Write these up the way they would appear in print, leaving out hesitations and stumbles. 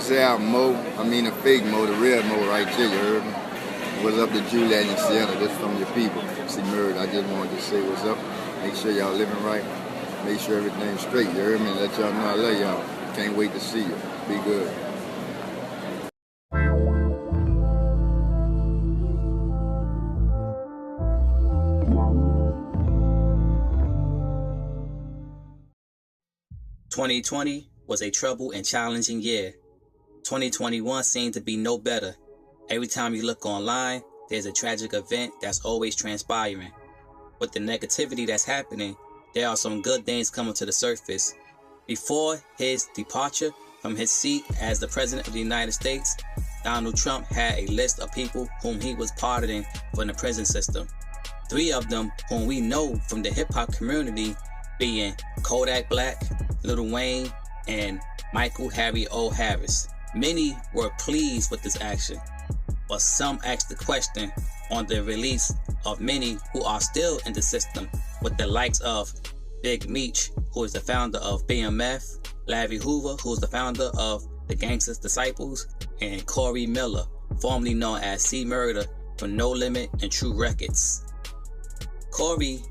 say out Mo, I mean the fake Mo, the real Mo right there, you heard me? What's up to Juliet and Sienna, this from your people. See Murd, I just wanted to say what's up. Make sure y'all living right. Make sure everything's straight, you heard me? And let y'all know I love y'all. Can't wait to see you. Be good. "2020 was a troubled and challenging year. 2021 seemed to be no better. Every time you look online, there's a tragic event that's always transpiring. With the negativity that's happening, there are some good things coming to the surface. Before his departure from his seat as the President of the United States, Donald Trump had a list of people whom he was pardoning from the prison system. 3 of them whom we know from the hip-hop community being Kodak Black, Lil Wayne, and Michael Harry O. Harris. Many were pleased with this action, but some asked the question on the release of many who are still in the system, with the likes of Big Meech, who is the founder of BMF, Larry Hoover, who is the founder of the Gangsta's Disciples, and Corey Miller, formerly known as C Murder from No Limit and True Records. Corey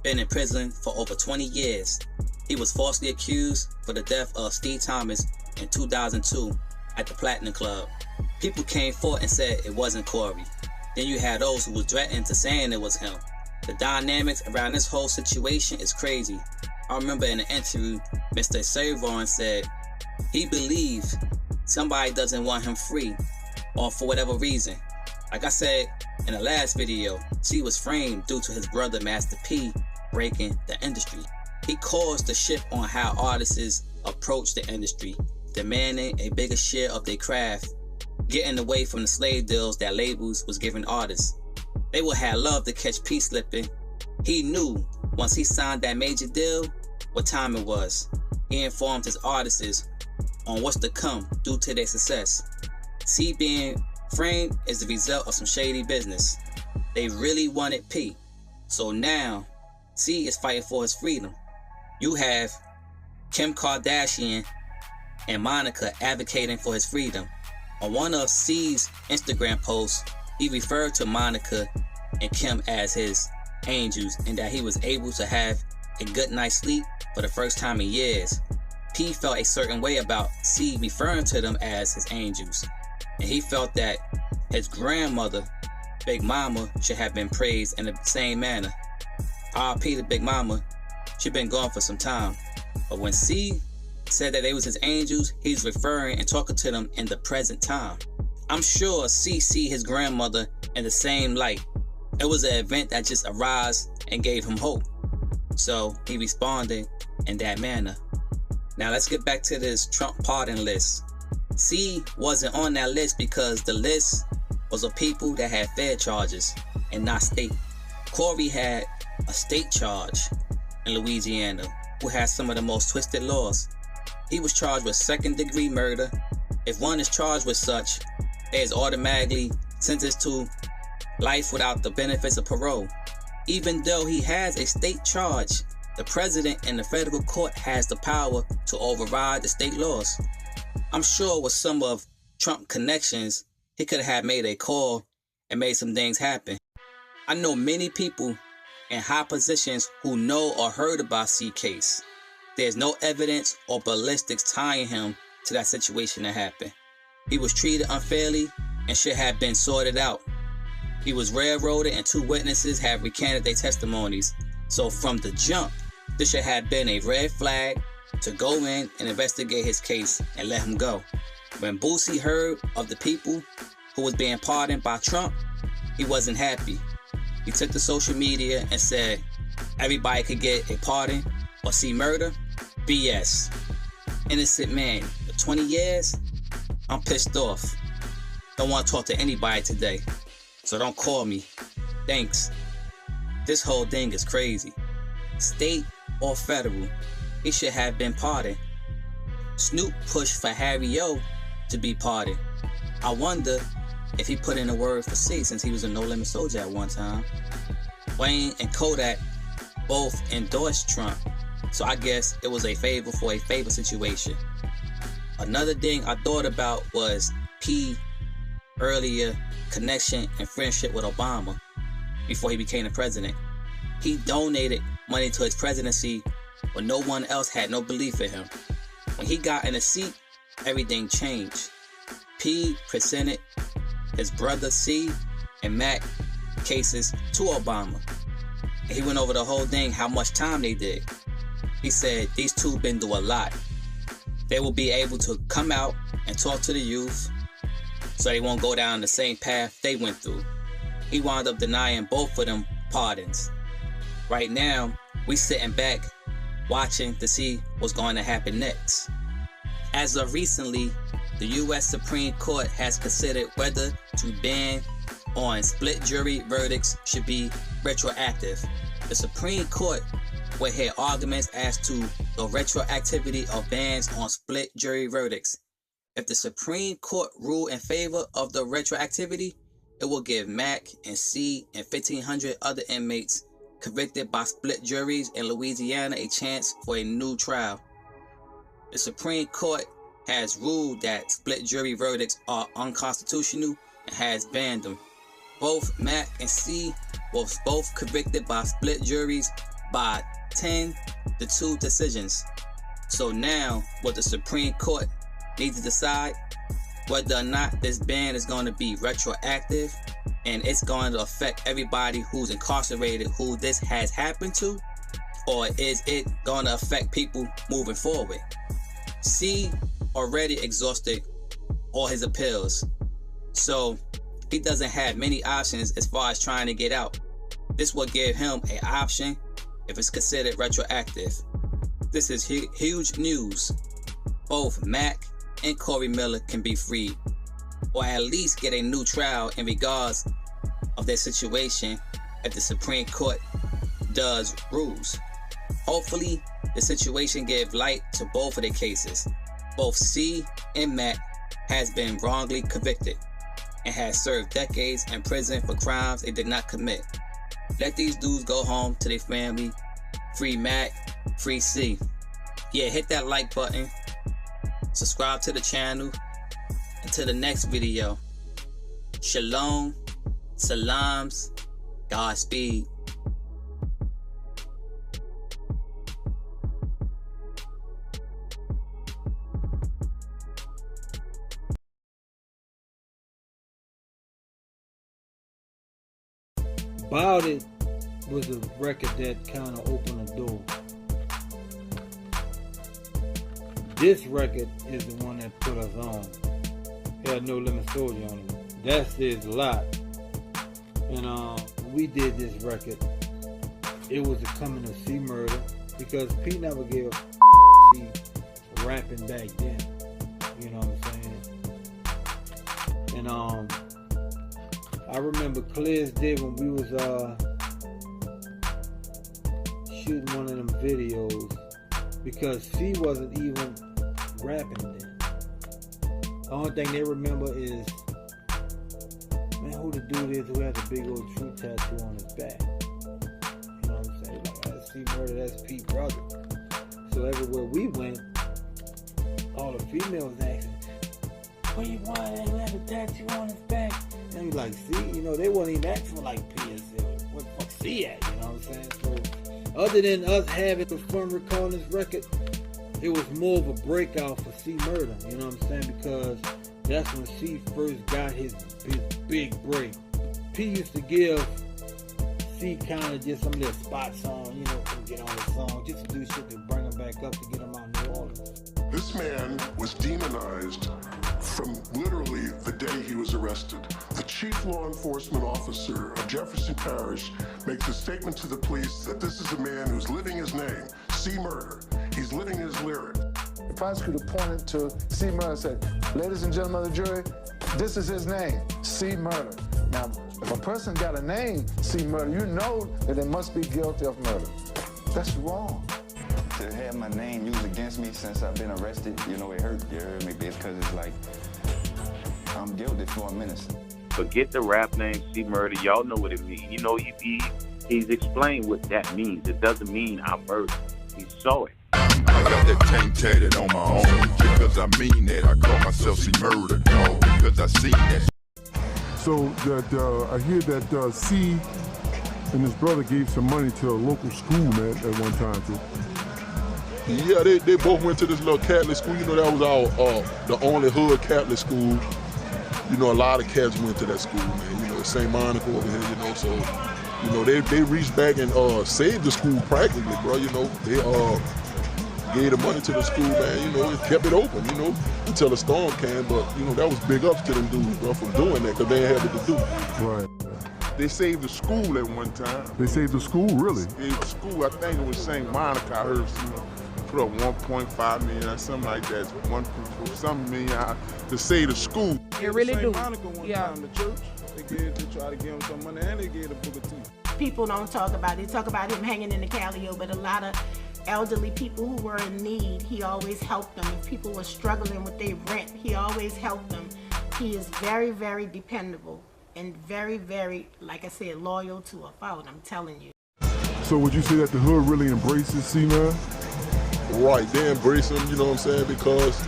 been in prison for over 20 years. He was falsely accused for the death of Steve Thomas in 2002 at the Platinum Club. People came forth and said it wasn't Corey. Then you had those who was threatening to saying it was him. The dynamics around this whole situation is crazy. I remember in an interview, Mr. Savon said he believed somebody doesn't want him free, or for whatever reason. Like I said in the last video, C was framed due to his brother Master P breaking the industry. He caused the shift on how artists approach the industry, demanding a bigger share of their craft, getting away from the slave deals that labels was giving artists. They would have loved to catch P slipping. He knew once he signed that major deal what time it was. He informed his artists on what's to come due to their success. C being framed is the result of some shady business. They really wanted P. So now C is fighting for his freedom. You have Kim Kardashian and Monica advocating for his freedom. On one of C's Instagram posts, he referred to Monica and Kim as his angels and that he was able to have a good night's sleep for the first time in years. P felt a certain way about C referring to them as his angels, and he felt that his grandmother, Big Mama, should have been praised in the same manner. R.I.P. to Big Mama, she'd been gone for some time. But when C said that they was his angels, he's referring and talking to them in the present time. I'm sure C see his grandmother in the same light. It was an event that just arose and gave him hope. So he responded in that manner. Now let's get back to this Trump pardon list. C wasn't on that list because the list was of people that had fed charges and not state. Corey had a state charge in Louisiana who has some of the most twisted laws. He was charged with second-degree murder. If one is charged with such, they is automatically sentenced to life without the benefits of parole. Even though he has a state charge, the president and the federal court has the power to override the state laws. I'm sure with some of Trump's connections, he could have made a call and made some things happen. I know many people in high positions who know or heard about C case. There's no evidence or ballistics tying him to that situation that happened. He was treated unfairly and should have been sorted out. He was railroaded and 2 witnesses have recanted their testimonies. So from the jump, this should have been a red flag to go in and investigate his case and let him go. When Boosie heard of the people who was being pardoned by Trump, he wasn't happy. He took to social media and said everybody could get a pardon or see murder. BS. Innocent man for 20 years? I'm pissed off. Don't want to talk to anybody today, so don't call me. Thanks. This whole thing is crazy. State or federal, he should have been pardoned. Snoop pushed for Harry O to be pardoned. I wonder if he put in a word for C since he was a No Limit soldier at one time. Wayne and Kodak both endorsed Trump, so I guess it was a favor for a favor situation. Another thing I thought about was P earlier connection and friendship with Obama before he became the president. He donated money to his presidency when no one else had no belief in him. When he got in a seat, everything changed. P presented his brother C and Mac cases to Obama. And he went over the whole thing, how much time they did. He said these two been through a lot. They will be able to come out and talk to the youth so they won't go down the same path they went through. He wound up denying both of them pardons. Right now, we sitting back watching to see what's going to happen next. As of recently, the U.S. Supreme Court has considered whether to ban on split jury verdicts should be retroactive. The Supreme Court will hear arguments as to the retroactivity of bans on split jury verdicts. If the Supreme Court rule in favor of the retroactivity, it will give Mac and C and 1,500 other inmates convicted by split juries in Louisiana a chance for a new trial. The Supreme Court has ruled that split jury verdicts are unconstitutional and has banned them. Both Mac and C were both convicted by split juries by 10-2 decisions. So now, what the Supreme Court needs to decide whether or not this ban is going to be retroactive and it's going to affect everybody who's incarcerated who this has happened to, or is it going to affect people moving forward? C already exhausted all his appeals, so he doesn't have many options as far as trying to get out. This will give him an option if it's considered retroactive. This is huge news. Both Mac and Corey Miller can be freed, or at least get a new trial in regards of their situation if the Supreme Court does rules. Hopefully, the situation gives light to both of their cases. Both C and Mac has been wrongly convicted and has served decades in prison for crimes they did not commit. Let these dudes go home to their family. Free Mac, free C. Yeah, hit that like button. Subscribe to the channel. Until the next video. Shalom, salams, Godspeed. About It was a record that kind of opened the door. This record is the one that put us on. Had No Limit Soldier on it. That says a lot. And when we did this record, it was the coming of C Murder, because P never gave a C rapping back then. You know what I'm saying? And I remember clear as day when we was shooting one of them videos, because C wasn't even rapping then. The only thing they remember is, man, who the dude is who has a big old true tattoo on his back. You know what I'm saying? Like, that's C Murder, that's Pete brother. So everywhere we went, all the females asking, where you want that who has a tattoo on his back? And you like, see, you know, they wasn't even asking for like PSL. What the fuck C at? You know what I'm saying? So other than us having fun recording this record, it was more of a breakout for C Murder. You know what I'm saying? Because that's when C first got his big break. P used to give C kind of just some little spots on, you know, to get on the song, just to do shit to bring him back up to get him out of New Orleans. This man was demonized from literally the day he was arrested. The chief law enforcement officer of Jefferson Parish makes a statement to the police that this is a man who's living his name, C Murder. He's living his lyric. The prosecutor pointed to C Murder and said, ladies and gentlemen of the jury, this is his name, C Murder. Now, if a person got a name, C Murder, you know that they must be guilty of murder. That's wrong. To have my name used against me since I've been arrested, you know, it hurt, you heard me? It's because it's like, I'm guilty for a minute. Forget the rap name C Murder. Y'all know what it means. You know, he's explained what that means. It doesn't mean I murdered. He saw it. got that tank tatted on my arm. Because I mean that, I call myself C Murder, dog. Because I seen that. So that I hear that C and his brother gave some money to a local school, man, at one time too. Yeah, they both went to this little Catholic school. You know, that was our the only hood Catholic school. You know, a lot of cats went to that school, man. You know, St. Monica over here, you know, so, you know, they reached back and saved the school practically, bro. You know, they gave the money to the school, man, you know, and kept it open, you know, until the storm came. But, you know, that was big ups to them dudes, bro, for doing that, because they ain't had it to do. Right. They saved the school at one time. They saved the school, really? Saved the school, I think it was St. Monica, I heard someone put up 1.5 million or something like that, some million to save the school. They really do. St. Monica one time, the church, they tried to give him some money and they gave the Booker T. People don't talk about it. They talk about him hanging in the Calio, but a lot of elderly people who were in need, he always helped them. If people were struggling with their rent, he always helped them. He is very, very dependable and very, very, like I said, loyal to a fault, I'm telling you. So would you say that the hood really embraces C-Man? Right, they embrace him, you know what I'm saying, because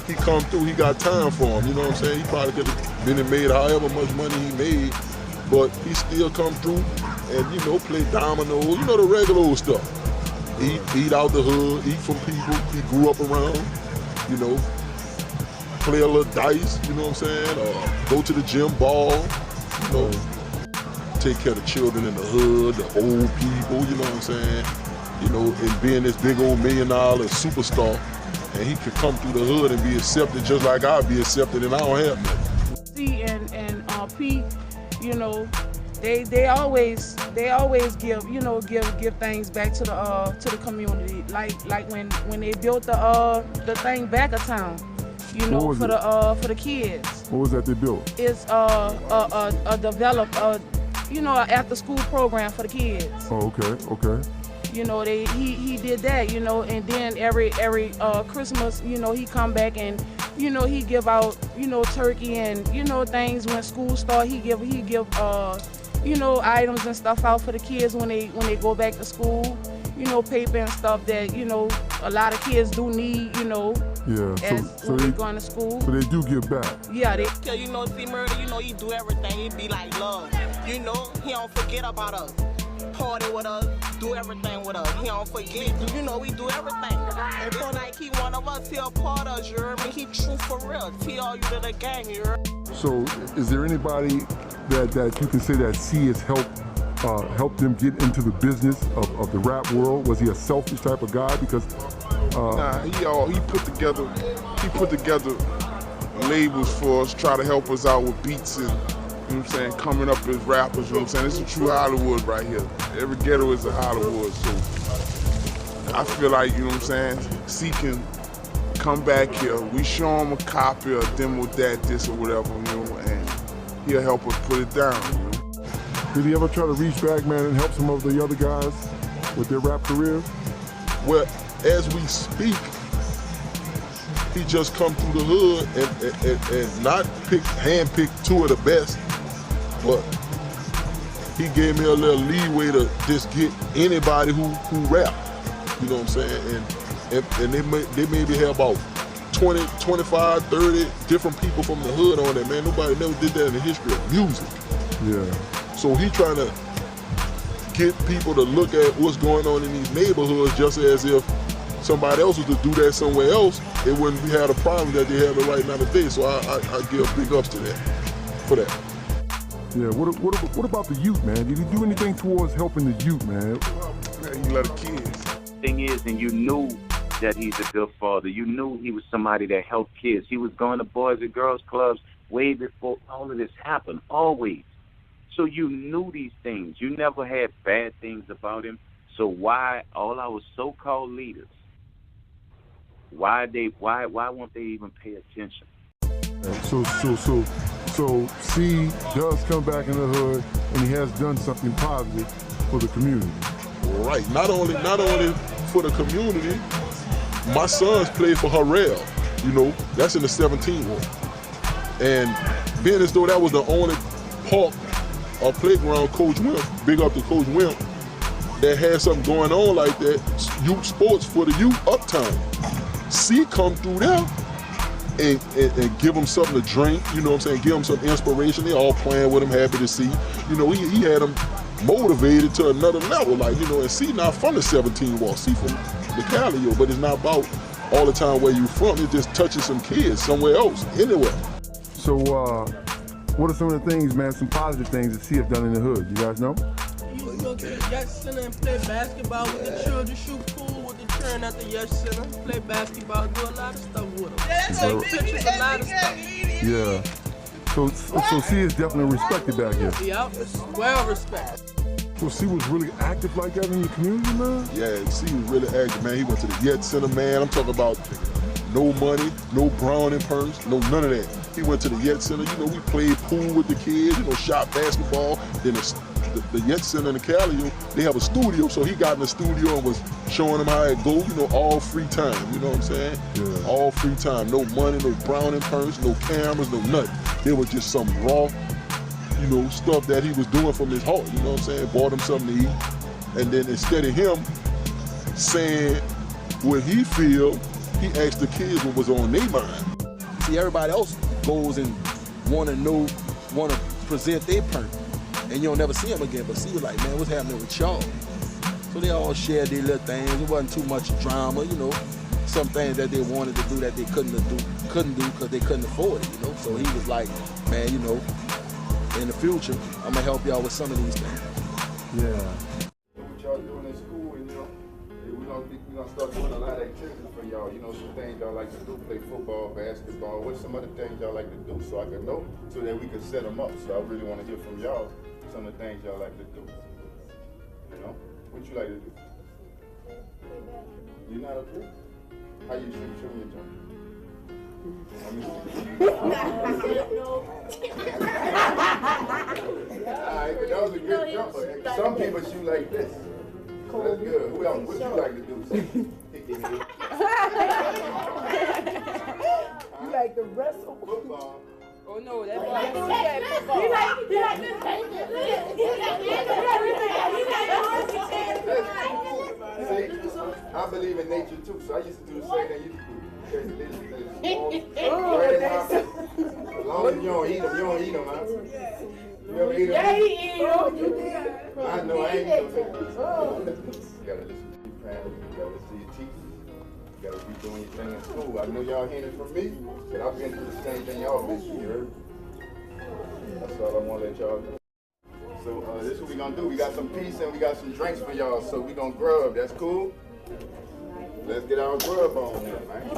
he come through, he got time for him, you know what I'm saying? He probably could have been and made however much money he made, but he still come through and, you know, play dominoes, you know, the regular old stuff. Eat out the hood, eat from people he grew up around, you know, play a little dice, you know what I'm saying, go to the gym, ball, you know, take care of the children in the hood, the old people, you know what I'm saying, you know, and being this big old $1 million superstar, and he could come through the hood and be accepted just like I'd be accepted, and I don't have nothing. C and P, you know, they always give, you know, give things back to the community. Like when they built the thing back of town, you know, for the kids. What was that they built? It's developed you know, an after school program for the kids. Oh, okay. You know, he did that, you know, and then every Christmas, you know, he come back and, you know, he give out, you know, turkey and, you know, things when school start. He give you know, items and stuff out for the kids when they go back to school. You know, paper and stuff that, you know, a lot of kids do need, you know. Yeah. When they're going to school. So they do give back. Yeah, Yeah, you know, C Murder, you know, he do everything. He be like love. You know, he don't forget about us. Party with us, do everything with us. He don't forget. You know, we do everything. It's like he one of us. He a part of us, you heard me? He true for real. T.R. you to the gang, you heard? So is there anybody that you can say that C has helped them get into the business of the rap world? Was he a selfish type of guy? Because nah, he put together labels for us, try to help us out with beats and, you know what I'm saying, coming up as rappers, you know what I'm saying? It's a true Hollywood right here. Every ghetto is a Hollywood, so I feel like, you know what I'm saying, C can come back here, we show him a copy or a demo that, this or whatever, you know, and he'll help us put it down, you know. Did he ever try to reach back, man, and help some of the other guys with their rap careers? Well, as we speak, he just come through the hood and not hand-picked two of the best, but he gave me a little leeway to just get anybody who rap, you know what I'm saying? And they maybe have about 20, 25, 30 different people from the hood on there, man. Nobody never did that in the history of music. Yeah. So he trying to get people to look at what's going on in these neighborhoods just as if somebody else was to do that somewhere else, it wouldn't have a problem that they have it right now today. So I give big ups to that, for that. Yeah, what about the youth, man? Did he do anything towards helping the youth, man? Man, he love the kids. Thing is, and you knew that he's a good father. You knew he was somebody that helped kids. He was going to boys and girls clubs way before all of this happened, always. So you knew these things. You never had bad things about him. So why all our so-called leaders, why won't they even pay attention? So C does come back in the hood, and he has done something positive for the community. Right. Not only for the community. My sons played for Harrell. You know, that's in the 17 ward. And being as though that was the only park or playground Coach Wimp, big up to Coach Wimp, that has something going on like that, youth sports for the youth uptown. C come through there and give them something to drink, you know what I'm saying, give them some inspiration. They all playing with him, happy to see. You know, he had them motivated to another level, like, you know, and C not from the 17 wall, C from the Calio, but it's not about all the time where you from, it just touches some kids somewhere else, anywhere. So what are some of the things, man, some positive things that C have done in the hood? You guys know? You go to the Yacht Center and play basketball with the children, shoot pool with the children at the Yacht Center, play basketball, do a lot of stuff with them. Take pictures, a lot of stuff. Yeah. So C is definitely respected back here. Yeah, well respected. So C was really active like that in the community, man? Yeah, C was really active, man. He went to the Yacht Center, man. I'm talking about no money, no brown and purse, no none of that. He went to the Yacht Center, you know, we played pool with the kids, you know, shot basketball. Then the Yacht Center in the Calio, they have a studio, so he got in the studio and was showing them how it go, you know, all free time, you know what I'm saying? Yeah. All free time, no money, no brown and purse, no cameras, no nothing. It was just some raw, you know, stuff that he was doing from his heart, you know what I'm saying? Bought him something to eat. And then instead of him saying what he feel, he asked the kids what was on their mind. See, everybody else goes and want to present their perk, and you don't never see them again. But see, was like, man, what's happening with y'all? So they all shared their little things. It wasn't too much drama, you know. Some things that they wanted to do that they couldn't do because they couldn't afford it, you know. So he was like, man, you know, in the future, I'm gonna help y'all with some of these things. Yeah. What y'all doing in school, and you know, we're gonna start doing a lot of activities for y'all. You know, some things y'all like to do, play football, basketball. What's some other things y'all like to do, so I can know, so that we can set them up. So I really want to hear from y'all some of the things y'all like to do. You know, what you like to do? You're not a player? How you shoot? Show me a jump. Alright, but that was a good jumper. Some people shoot like this. So that's good. Who else? What you like to do? You like to wrestle? Football. Oh no, that's football. He like See, I believe in nature too, so I used to do the same thing you do. As long as you don't eat them, you don't eat them, huh? You ever eat them? Yeah, he eat them. I know, I ain't gonna take this. You gotta listen to your parents, you gotta listen to your teachers. You gotta be doing your thing in school. I know y'all hearing it from me, but I've been through the same thing y'all been through, you heard? That's all I wanna let y'all do. So this is what we gonna do. We got some pizza and we got some drinks for y'all, so we gonna grub. That's cool? Let's get our grub on now, man.